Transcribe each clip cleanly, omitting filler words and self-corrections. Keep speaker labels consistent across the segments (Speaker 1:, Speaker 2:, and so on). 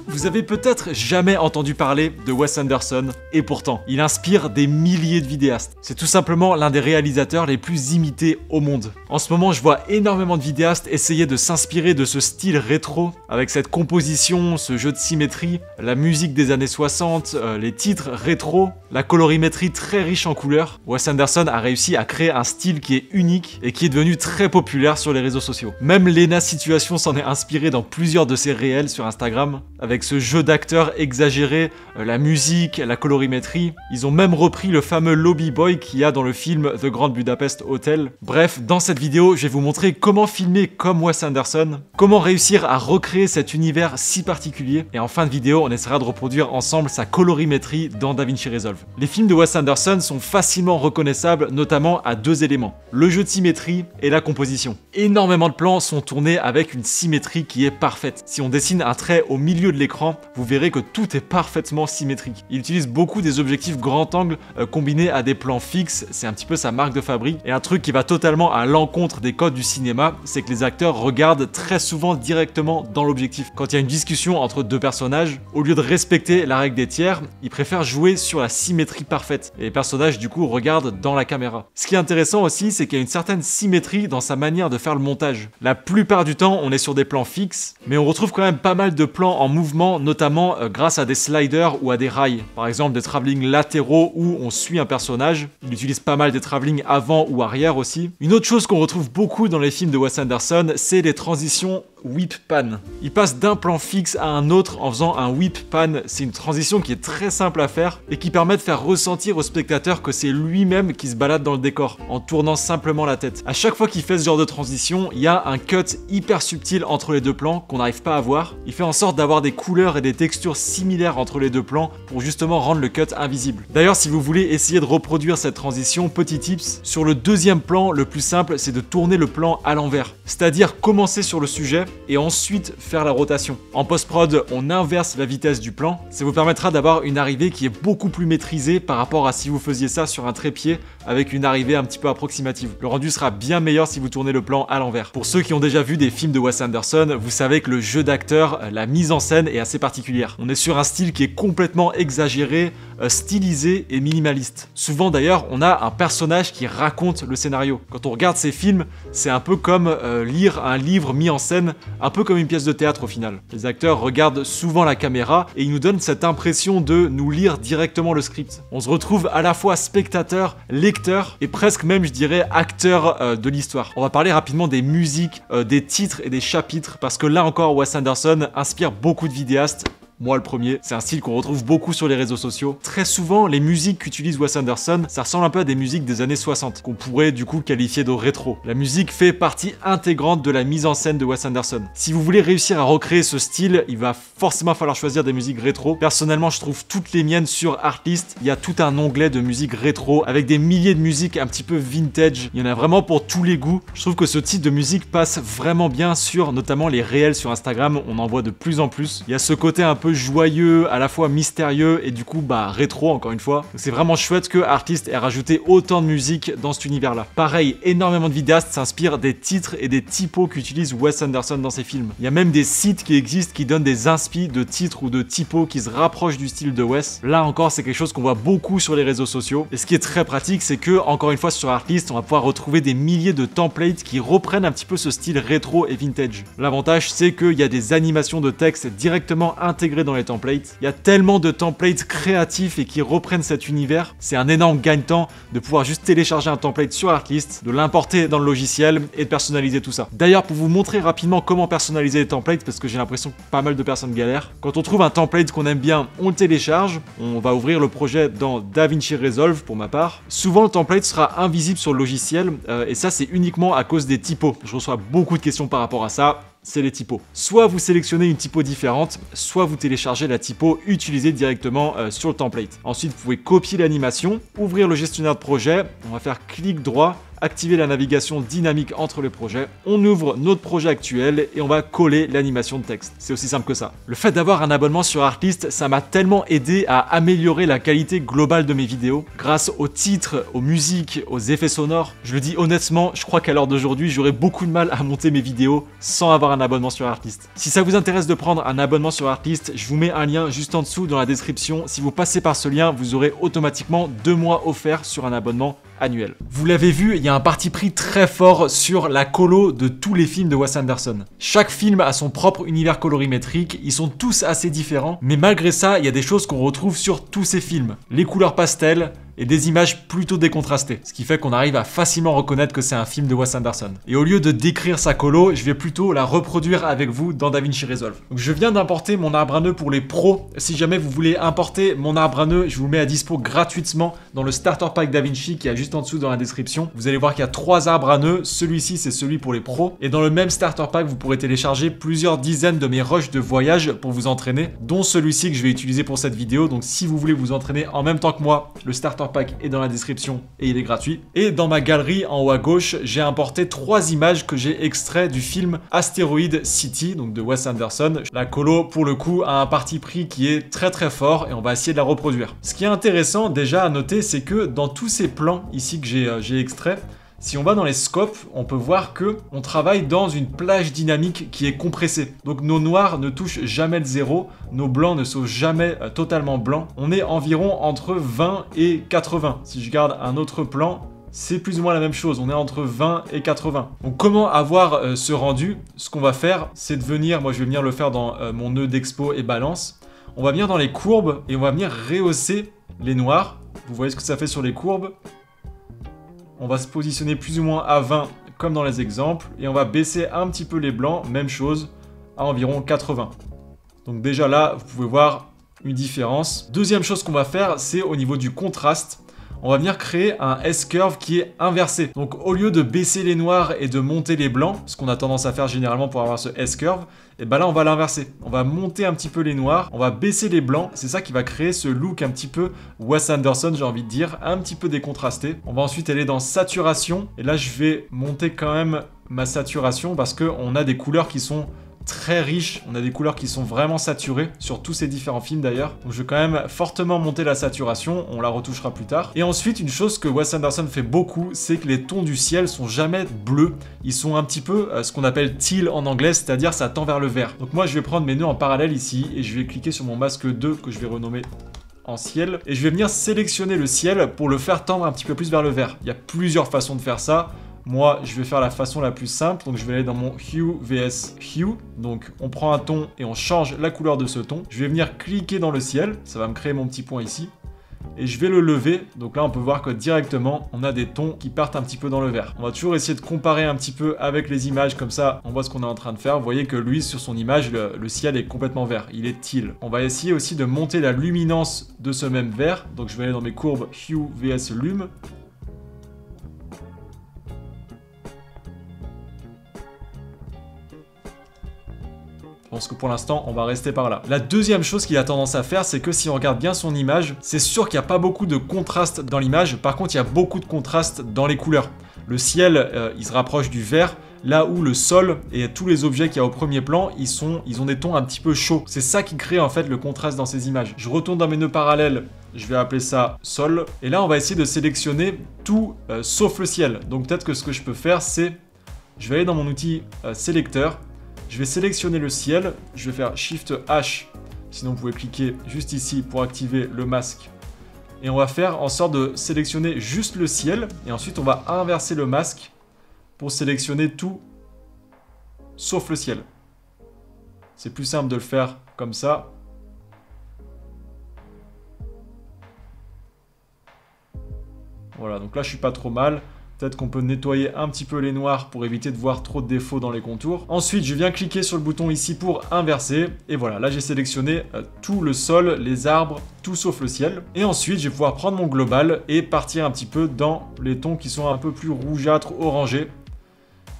Speaker 1: Vous avez peut-être jamais entendu parler de Wes Anderson, et pourtant, il inspire des milliers de vidéastes. C'est tout simplement l'un des réalisateurs les plus imités au monde. En ce moment, je vois énormément de vidéastes essayer de s'inspirer de ce style rétro, avec cette composition, ce jeu de symétrie, la musique des années 60, les titres rétro, la colorimétrie très riche en couleurs. Wes Anderson a réussi à créer un style qui est unique et qui est devenu très populaire sur les réseaux sociaux. Même Lena Situation s'en est inspiré dans plusieurs de ses réels sur Instagram, avec ce jeu d'acteurs exagéré, la musique, la colorimétrie. Ils ont même repris le fameux Lobby Boy qu'il y a dans le film The Grand Budapest Hotel. Bref, dans cette vidéo, je vais vous montrer comment filmer comme Wes Anderson, comment réussir à recréer cet univers si particulier, et en fin de vidéo, on essaiera de reproduire ensemble sa colorimétrie dans DaVinci Resolve. Les films de Wes Anderson sont facilement reconnaissables, notamment à deux éléments, le jeu de symétrie et la composition. Énormément de plans sont tournés avec une symétrie qui est parfaite. Si on dessine un trait au milieu de l'écran, vous verrez que tout est parfaitement symétrique. Il utilise beaucoup des objectifs grand angle combinés à des plans fixes, c'est un petit peu sa marque de fabrique. Et un truc qui va totalement à l'encontre des codes du cinéma, c'est que les acteurs regardent très souvent directement dans l'objectif. Quand il y a une discussion entre deux personnages, au lieu de respecter la règle des tiers, ils préfèrent jouer sur la symétrie parfaite. Et les personnages du coup regardent dans la caméra. Ce qui est intéressant aussi, c'est qu'il y a une certaine symétrie dans sa manière de faire le montage. La plupart du temps, on est sur des plans fixes, mais on retrouve quand même pas mal de plans en mouvement, notamment grâce à des sliders ou à des rails. Par exemple, des travelling latéraux où on suit un personnage. Il utilise pas mal des travelling avant ou arrière aussi. Une autre chose qu'on retrouve beaucoup dans les films de Wes Anderson, c'est les transitions whip pan. Il passe d'un plan fixe à un autre en faisant un whip pan. C'est une transition qui est très simple à faire et qui permet de faire ressentir au spectateur que c'est lui-même qui se balade dans le décor en tournant simplement la tête. À chaque fois qu'il fait ce genre de transition, il y a un cut hyper subtil entre les deux plans qu'on n'arrive pas à voir. Il fait en sorte d'avoir des couleurs et des textures similaires entre les deux plans pour justement rendre le cut invisible. D'ailleurs, si vous voulez essayer de reproduire cette transition, petit tips, sur le deuxième plan, le plus simple, c'est de tourner le plan à l'envers. C'est-à-dire commencer sur le sujet et ensuite faire la rotation. En post-prod, on inverse la vitesse du plan. Ça vous permettra d'avoir une arrivée qui est beaucoup plus maîtrisée par rapport à si vous faisiez ça sur un trépied avec une arrivée un petit peu approximative. Le rendu sera bien meilleur si vous tournez le plan à l'envers. Pour ceux qui ont déjà vu des films de Wes Anderson, vous savez que le jeu d'acteur, la mise en scène est assez particulière. On est sur un style qui est complètement exagéré, stylisé et minimaliste. Souvent d'ailleurs, on a un personnage qui raconte le scénario. Quand on regarde ces films, c'est un peu comme lire un livre mis en scène, un peu comme une pièce de théâtre au final. Les acteurs regardent souvent la caméra et ils nous donnent cette impression de nous lire directement le script. On se retrouve à la fois spectateur, lecteur et presque même, je dirais, acteur de l'histoire. On va parler rapidement des musiques, des titres et des chapitres parce que là encore, Wes Anderson inspire beaucoup de vidéastes. Moi le premier, c'est un style qu'on retrouve beaucoup sur les réseaux sociaux. Très souvent, les musiques qu'utilise Wes Anderson, ça ressemble un peu à des musiques des années 60, qu'on pourrait du coup qualifier de rétro. La musique fait partie intégrante de la mise en scène de Wes Anderson. Si vous voulez réussir à recréer ce style, il va forcément falloir choisir des musiques rétro. Personnellement, je trouve toutes les miennes sur Artlist. Il y a tout un onglet de musique rétro, avec des milliers de musiques un petit peu vintage. Il y en a vraiment pour tous les goûts. Je trouve que ce type de musique passe vraiment bien sur notamment les réels sur Instagram. On en voit de plus en plus. Il y a ce côté un peu joyeux, à la fois mystérieux et du coup rétro encore une fois. C'est vraiment chouette que Artlist ait rajouté autant de musique dans cet univers là. Pareil, énormément de vidéastes s'inspirent des titres et des typos qu'utilise Wes Anderson dans ses films. Il y a même des sites qui existent qui donnent des inspi de titres ou de typos qui se rapprochent du style de Wes. Là encore, c'est quelque chose qu'on voit beaucoup sur les réseaux sociaux. Et ce qui est très pratique, c'est que encore une fois sur Artlist, on va pouvoir retrouver des milliers de templates qui reprennent un petit peu ce style rétro et vintage. L'avantage, c'est qu'il y a des animations de texte directement intégrées dans les templates. Il y a tellement de templates créatifs et qui reprennent cet univers. C'est un énorme gagne-temps de pouvoir juste télécharger un template sur Artlist, de l'importer dans le logiciel et de personnaliser tout ça. D'ailleurs, pour vous montrer rapidement comment personnaliser les templates, parce que j'ai l'impression que pas mal de personnes galèrent, quand on trouve un template qu'on aime bien, on le télécharge, on va ouvrir le projet dans DaVinci Resolve pour ma part. Souvent, le template sera invisible sur le logiciel et ça, c'est uniquement à cause des typos. Je reçois beaucoup de questions par rapport à ça. C'est les typos. Soit vous sélectionnez une typo différente, soit vous téléchargez la typo utilisée directement sur le template. Ensuite, vous pouvez copier l'animation, ouvrir le gestionnaire de projet, on va faire clic droit, activer la navigation dynamique entre les projets, on ouvre notre projet actuel et on va coller l'animation de texte. C'est aussi simple que ça. Le fait d'avoir un abonnement sur Artlist, ça m'a tellement aidé à améliorer la qualité globale de mes vidéos, grâce aux titres, aux musiques, aux effets sonores. Je le dis honnêtement, je crois qu'à l'heure d'aujourd'hui, j'aurais beaucoup de mal à monter mes vidéos sans avoir un abonnement sur Artlist. Si ça vous intéresse de prendre un abonnement sur Artlist, je vous mets un lien juste en dessous dans la description. Si vous passez par ce lien, vous aurez automatiquement 2 mois offerts sur un abonnement annuel. Vous l'avez vu, il y a un parti pris très fort sur la colo de tous les films de Wes Anderson. Chaque film a son propre univers colorimétrique, ils sont tous assez différents, mais malgré ça, il y a des choses qu'on retrouve sur tous ces films. Les couleurs pastel et des images plutôt décontrastées, ce qui fait qu'on arrive à facilement reconnaître que c'est un film de Wes Anderson. Et au lieu de décrire sa colo, je vais plutôt la reproduire avec vous dans DaVinci Resolve. Donc je viens d'importer mon arbre à nœuds pour les pros. Si jamais vous voulez importer mon arbre à nœuds, je vous le mets à dispo gratuitement dans le starter pack DaVinci qui est juste en dessous dans la description. Vous allez voir qu'il y a 3 arbres à nœuds, celui-ci c'est celui pour les pros. Et dans le même starter pack, vous pourrez télécharger plusieurs dizaines de mes rushs de voyage pour vous entraîner, dont celui-ci que je vais utiliser pour cette vidéo. Donc si vous voulez vous entraîner en même temps que moi, le starter pack est dans la description et il est gratuit. Et dans ma galerie en haut à gauche, j'ai importé 3 images que j'ai extrait du film Asteroid City, donc de Wes Anderson. La colo, pour le coup, a un parti pris qui est très très fort et on va essayer de la reproduire. Ce qui est intéressant déjà à noter, c'est que dans tous ces plans ici que j'ai extraits, si on va dans les scopes, on peut voir que on travaille dans une plage dynamique qui est compressée. Donc nos noirs ne touchent jamais le zéro, nos blancs ne sont jamais totalement blancs. On est environ entre 20 et 80. Si je garde un autre plan, c'est plus ou moins la même chose, on est entre 20 et 80. Donc comment avoir ce rendu? Ce qu'on va faire, c'est de venir, moi je vais venir le faire dans mon nœud d'expo et balance. On va venir dans les courbes et on va venir rehausser les noirs. Vous voyez ce que ça fait sur les courbes? On va se positionner plus ou moins à 20 comme dans les exemples et on va baisser un petit peu les blancs, même chose, à environ 80. Donc déjà là, vous pouvez voir une différence. Deuxième chose qu'on va faire, c'est au niveau du contraste. On va venir créer un S-curve qui est inversé. Donc au lieu de baisser les noirs et de monter les blancs, ce qu'on a tendance à faire généralement pour avoir ce S-curve, et ben là on va l'inverser. On va monter un petit peu les noirs, on va baisser les blancs. C'est ça qui va créer ce look un petit peu Wes Anderson, j'ai envie de dire, un petit peu décontrasté. On va ensuite aller dans saturation. Et là je vais monter quand même ma saturation parce qu'on a des couleurs qui sont très riche, on a des couleurs qui sont vraiment saturées sur tous ces différents films d'ailleurs. Donc je vais quand même fortement monter la saturation, on la retouchera plus tard. Et ensuite, une chose que Wes Anderson fait beaucoup, c'est que les tons du ciel sont jamais bleus, ils sont un petit peu ce qu'on appelle teal en anglais, c'est-à-dire ça tend vers le vert. Donc moi je vais prendre mes nœuds en parallèle ici et je vais cliquer sur mon masque 2 que je vais renommer en ciel et je vais venir sélectionner le ciel pour le faire tendre un petit peu plus vers le vert. Il y a plusieurs façons de faire ça. Moi, je vais faire la façon la plus simple, donc je vais aller dans mon Hue vs Hue. Donc on prend un ton et on change la couleur de ce ton. Je vais venir cliquer dans le ciel, ça va me créer mon petit point ici. Et je vais le lever, donc là on peut voir que directement on a des tons qui partent un petit peu dans le vert. On va toujours essayer de comparer un petit peu avec les images, comme ça on voit ce qu'on est en train de faire. Vous voyez que lui sur son image, le ciel est complètement vert, il est teal. On va essayer aussi de monter la luminance de ce même vert. Donc je vais aller dans mes courbes Hue vs Lume. Je pense que pour l'instant, on va rester par là. La deuxième chose qu'il a tendance à faire, c'est que si on regarde bien son image, c'est sûr qu'il n'y a pas beaucoup de contraste dans l'image. Par contre, il y a beaucoup de contraste dans les couleurs. Le ciel, il se rapproche du vert, là où le sol et tous les objets qu'il y a au premier plan, ils ont des tons un petit peu chauds. C'est ça qui crée en fait le contraste dans ces images. Je retourne dans mes nœuds parallèles, je vais appeler ça sol. Et là, on va essayer de sélectionner tout sauf le ciel. Donc peut-être que ce que je peux faire, c'est, je vais aller dans mon outil sélecteur. Je vais sélectionner le ciel, je vais faire Shift H, sinon vous pouvez cliquer juste ici pour activer le masque. Et on va faire en sorte de sélectionner juste le ciel, et ensuite on va inverser le masque pour sélectionner tout sauf le ciel. C'est plus simple de le faire comme ça. Voilà, donc là je suis pas trop mal. Peut-être qu'on peut nettoyer un petit peu les noirs pour éviter de voir trop de défauts dans les contours. Ensuite, je viens cliquer sur le bouton ici pour inverser. Et voilà, là j'ai sélectionné tout le sol, les arbres, tout sauf le ciel. Et ensuite, je vais pouvoir prendre mon global et partir un petit peu dans les tons qui sont un peu plus rougeâtres, orangés.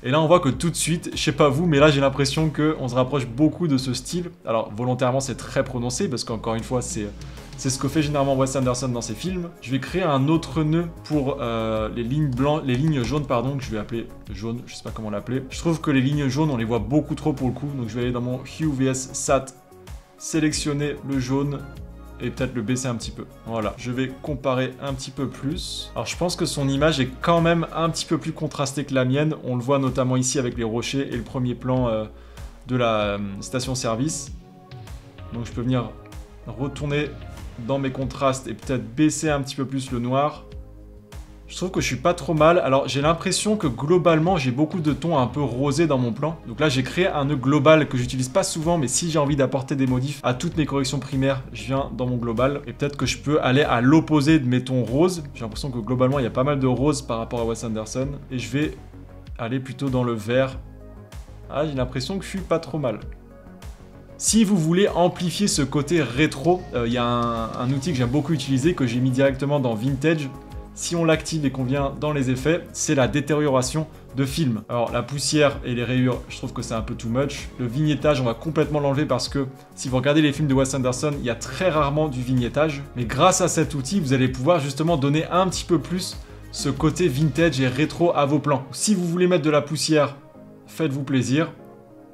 Speaker 1: Et là, on voit que tout de suite, je sais pas vous, mais là j'ai l'impression qu'on se rapproche beaucoup de ce style. Alors volontairement, c'est très prononcé parce qu'encore une fois, c'est C'est ce que fait généralement Wes Anderson dans ses films. Je vais créer un autre nœud pour les lignes jaunes, pardon, que je vais appeler jaune, je sais pas comment l'appeler. Je trouve que les lignes jaunes, on les voit beaucoup trop pour le coup, donc je vais aller dans mon Hue vs Sat, sélectionner le jaune, et peut-être le baisser un petit peu. Voilà, je vais comparer un petit peu plus. Alors je pense que son image est quand même un petit peu plus contrastée que la mienne. On le voit notamment ici avec les rochers et le premier plan de la station-service. Donc je peux venir retourner dans mes contrastes et peut-être baisser un petit peu plus le noir. Je trouve que je suis pas trop mal. Alors j'ai l'impression que globalement j'ai beaucoup de tons un peu rosés dans mon plan. Donc là j'ai créé un nœud global que j'utilise pas souvent, mais si j'ai envie d'apporter des modifs à toutes mes corrections primaires, je viens dans mon global. Et peut-être que je peux aller à l'opposé de mes tons roses. J'ai l'impression que globalement il y a pas mal de roses par rapport à Wes Anderson. Et je vais aller plutôt dans le vert. Ah, j'ai l'impression que je suis pas trop mal. Si vous voulez amplifier ce côté rétro, il y a un outil que j'aime beaucoup utiliser, que j'ai mis directement dans Vintage. Si on l'active et qu'on vient dans les effets, c'est la détérioration de film. Alors la poussière et les rayures, je trouve que c'est un peu too much. Le vignettage, on va complètement l'enlever parce que si vous regardez les films de Wes Anderson, il y a très rarement du vignettage. Mais grâce à cet outil, vous allez pouvoir justement donner un petit peu plus ce côté vintage et rétro à vos plans. Si vous voulez mettre de la poussière, faites-vous plaisir.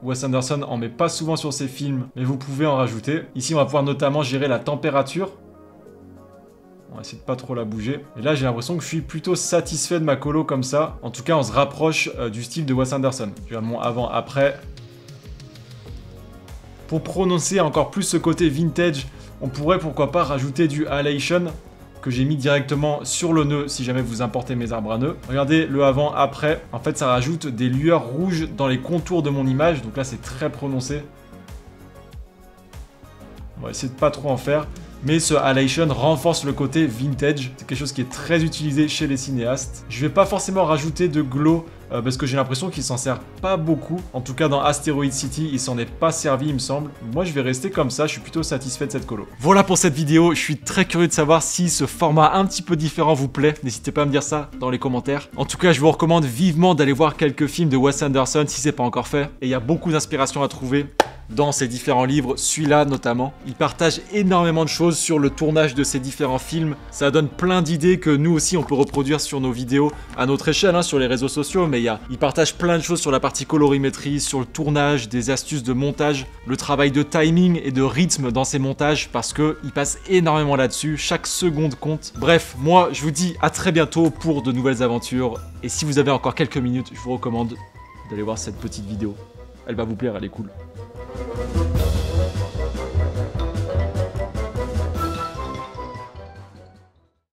Speaker 1: Wes Anderson en met pas souvent sur ses films, mais vous pouvez en rajouter. Ici, on va pouvoir notamment gérer la température. On va essayer de pas trop la bouger. Et là, j'ai l'impression que je suis plutôt satisfait de ma colo comme ça. En tout cas, on se rapproche du style de Wes Anderson. Je regarde mon avant-après. Pour prononcer encore plus ce côté vintage, on pourrait pourquoi pas rajouter du halation que j'ai mis directement sur le nœud si jamais vous importez mes arbres à nœuds. Regardez le avant-après. En fait, ça rajoute des lueurs rouges dans les contours de mon image. Donc là, c'est très prononcé. On va essayer de pas trop en faire. Mais ce halation renforce le côté vintage. C'est quelque chose qui est très utilisé chez les cinéastes. Je vais pas forcément rajouter de glow parce que j'ai l'impression qu'il s'en sert pas beaucoup. En tout cas, dans Asteroid City, il s'en est pas servi, il me semble. Moi, je vais rester comme ça. Je suis plutôt satisfait de cette colo. Voilà pour cette vidéo. Je suis très curieux de savoir si ce format un petit peu différent vous plaît. N'hésitez pas à me dire ça dans les commentaires. En tout cas, je vous recommande vivement d'aller voir quelques films de Wes Anderson si c'est pas encore fait. Et il y a beaucoup d'inspiration à trouver dans ses différents livres, celui-là notamment. Il partage énormément de choses sur le tournage de ses différents films. Ça donne plein d'idées que nous aussi on peut reproduire sur nos vidéos à notre échelle, hein, sur les réseaux sociaux, mais il partage plein de choses sur la partie colorimétrie, sur le tournage, des astuces de montage, le travail de timing et de rythme dans ses montages, parce qu'il passe énormément là-dessus, chaque seconde compte. Bref, moi je vous dis à très bientôt pour de nouvelles aventures, et si vous avez encore quelques minutes, je vous recommande d'aller voir cette petite vidéo. Elle va vous plaire, elle est cool.